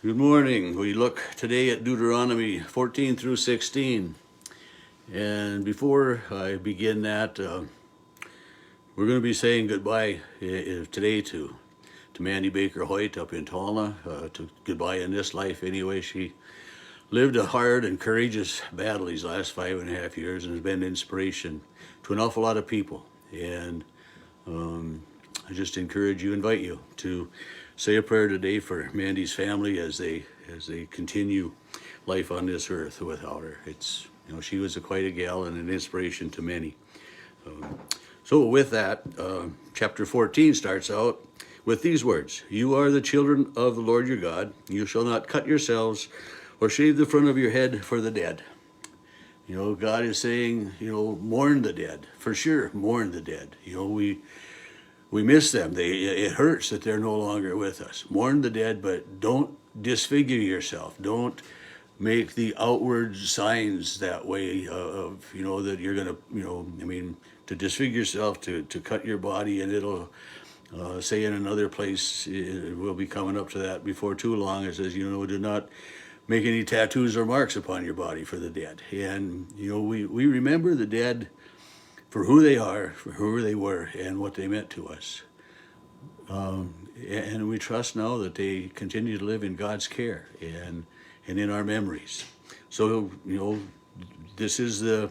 Good morning. We look today at Deuteronomy 14 through 16. And before I begin that, we're going to be saying goodbye today to Mandy Baker Hoyt up in Tolna. Goodbye in this life anyway. She lived a hard and courageous battle these last 5.5 years and has been an inspiration to an awful lot of people. And I just invite you to say a prayer today for Mandy's family as they continue life on this earth without her. She was quite a gal and an inspiration to many. So with that, chapter 14 starts out with these words: "You are the children of the Lord your God. You shall not cut yourselves or shave the front of your head for the dead." God is saying, mourn the dead, for sure, mourn the dead. We miss them. It hurts that they're no longer with us. Mourn the dead, but don't disfigure yourself. Don't make the outward signs that way of that you're gonna, to disfigure yourself, to cut your body, and it'll say in another place, we'll be coming up to that before too long. It says, do not make any tattoos or marks upon your body for the dead. And we remember the dead for who they are, for who they were, and what they meant to us. And we trust now that they continue to live in God's care and in our memories. So, this is the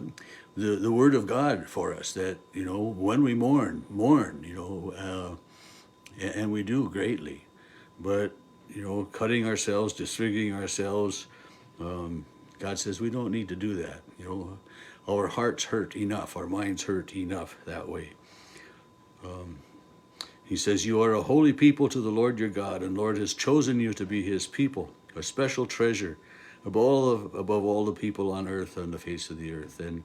word of God for us, that, when we mourn, and we do greatly. But, cutting ourselves, disfiguring ourselves, God says we don't need to do that. Our hearts hurt enough, our minds hurt enough that way. He says, "You are a holy people to the Lord your God, and Lord has chosen you to be his people, a special treasure above all the people on earth, on the face of the earth." And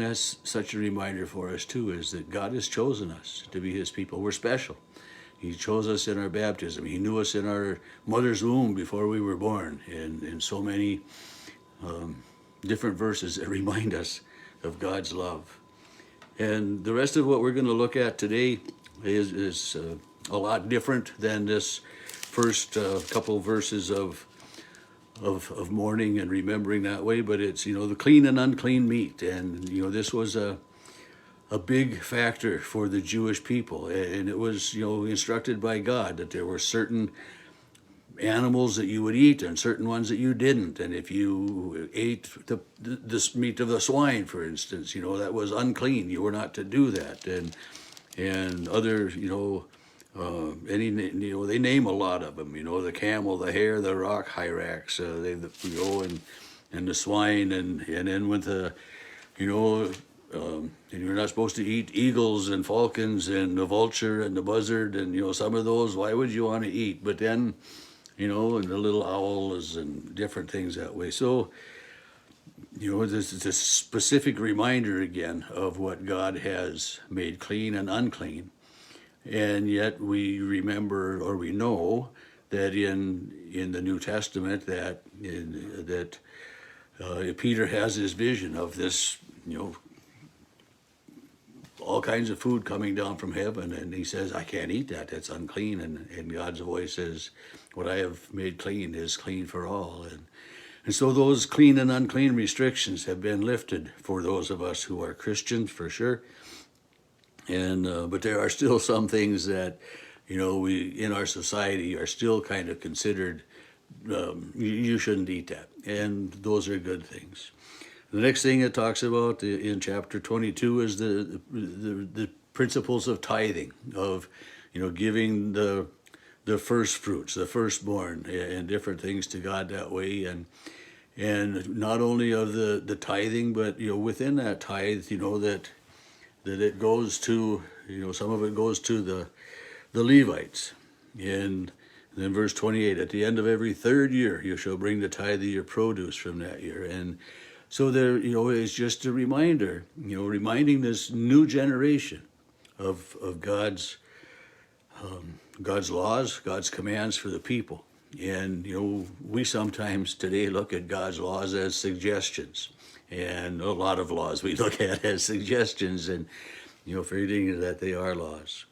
that's such a reminder for us too, is that God has chosen us to be his people. We're special. He chose us in our baptism. He knew us in our mother's womb before we were born, and so many different verses that remind us of God's love. And the rest of what we're going to look at today is a lot different than this first couple verses of mourning and remembering that way. But it's, the clean and unclean meat. And, this was a big factor for the Jewish people. And it was, instructed by God that there were certain animals that you would eat and certain ones that you didn't. And if you ate the meat of the swine, for instance, that was unclean. You were not to do that. And other, they name a lot of them, the camel, the hare, the rock hyrax, and the swine, and then with the, and you're not supposed to eat eagles and falcons and the vulture and the buzzard, and, some of those, why would you want to eat? But then, and the little owls and different things that way. So, this is a specific reminder again of what God has made clean and unclean. And yet we remember, or we know, that in the New Testament that Peter has this vision of this, all kinds of food coming down from heaven, and he says, "I can't eat that, that's unclean." And God's voice says, "What I have made clean is clean for all." And so those clean and unclean restrictions have been lifted for those of us who are Christians, for sure. And but there are still some things that, we in our society are still kind of considered, you shouldn't eat that. And those are good things. The next thing it talks about in chapter 22 is the principles of tithing, of, giving the first fruits, the firstborn, and different things to God that way. And not only of the tithing, but, within that tithe, that it goes to, some of it goes to the Levites. And then verse 28, "At the end of every third year, you shall bring the tithe of your produce from that year." And so there, is just a reminder, reminding this new generation of God's laws, God's commands for the people. And, we sometimes today look at God's laws as suggestions. And a lot of laws we look at as suggestions, and, forgetting that they are laws.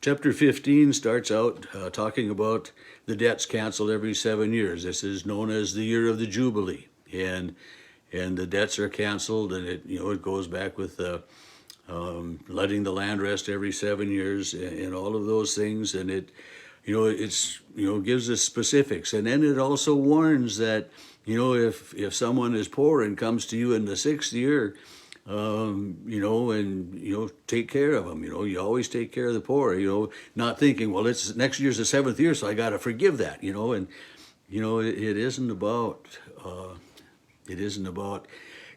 Chapter 15 starts out talking about the debts canceled every 7 years. This is known as the year of the Jubilee, and the debts are canceled, and it goes back with letting the land rest every 7 years, and all of those things, and it's gives us specifics, and then it also warns that if someone is poor and comes to you in the 6th year, take care of them. You always take care of the poor. Not thinking, well, it's next year's the 7th year, so I got to forgive that. It isn't about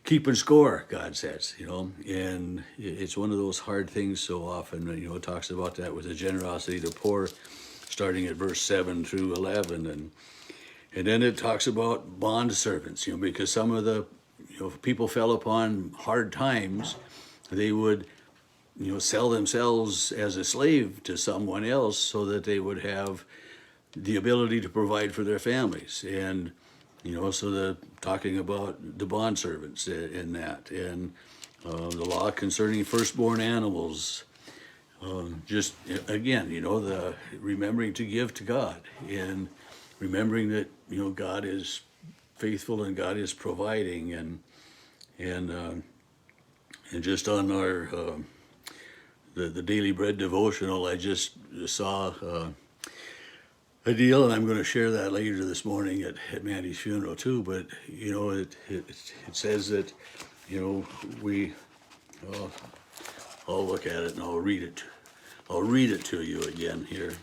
keeping score. God says, and it's one of those hard things. So often, it talks about that with the generosity to poor, starting at verse 7 through 11, and then it talks about bond servants. Because some of the people fell upon hard times, they would, sell themselves as a slave to someone else so that they would have the ability to provide for their families. And, so talking about the bond servants in that, and the law concerning firstborn animals, just again, the remembering to give to God, and remembering that, God is faithful and God is providing, and just on our the Daily Bread devotional, I just saw a deal, and I'm going to share that later this morning at Mandy's funeral too. But it says that we I'll look at it and I'll read it. I'll read it to you again here.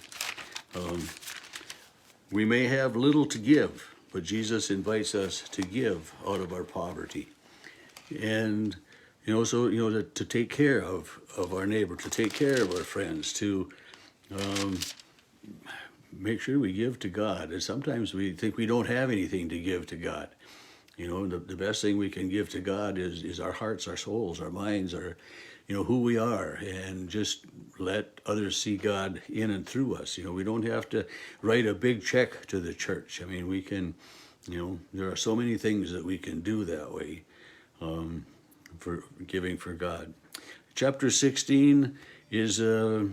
We may have little to give, but Jesus invites us to give out of our poverty. And, to take care of our neighbor, to take care of our friends, to make sure we give to God. And sometimes we think we don't have anything to give to God. The best thing we can give to God is our hearts, our souls, our minds, our, who we are, and just let others see God in and through us. We don't have to write a big check to the church. I mean, we can, there are so many things that we can do that way, for giving for God. Chapter 16 is a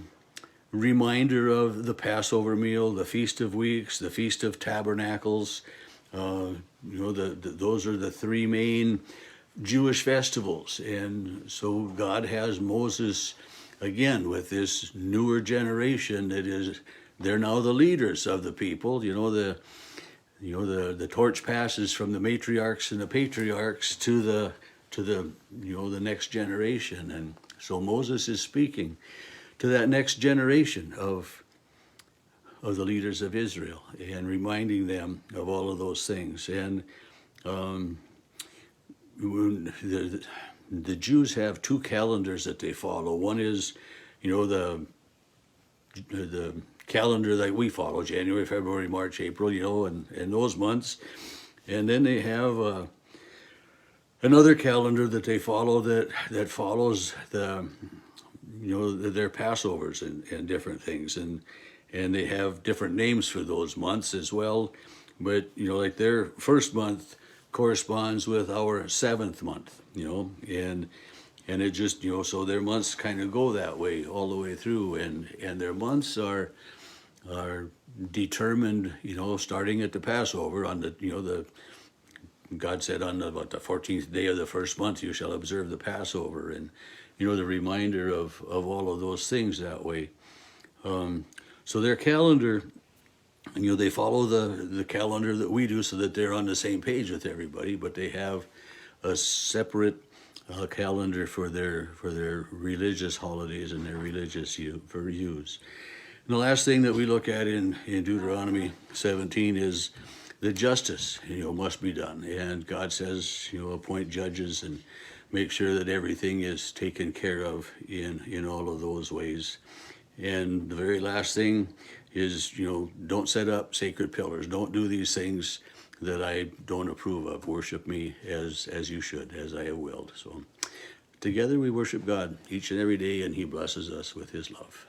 reminder of the Passover meal, the Feast of Weeks, the Feast of Tabernacles. Those are the 3 main Jewish festivals. And so God has Moses, again, with this newer generation they're now the leaders of the people. The torch passes from the matriarchs and the patriarchs to the next generation. And so Moses is speaking to that next generation of the leaders of Israel, and reminding them of all of those things. And the Jews have 2 calendars that they follow. One is, the calendar that we follow, January, February, March, April, and those months. And then they have another calendar that they follow that follows their Passovers and different things. And they have different names for those months as well. But, like their first month corresponds with our 7th month, and it just, so their months kind of go that way all the way through. And their months are determined, starting at the Passover on the God said on the 14th day of the first month, you shall observe the Passover, and, the reminder of all of those things that way. So their calendar, they follow the calendar that we do so that they're on the same page with everybody, but they have a separate calendar for their religious holidays and their religious use. And the last thing that we look at in Deuteronomy 17 is that justice, must be done. And God says, appoint judges and make sure that everything is taken care of in all of those ways. And the very last thing is, don't set up sacred pillars. Don't do these things that I don't approve of. Worship me as you should, as I have willed. So together we worship God each and every day, and he blesses us with his love.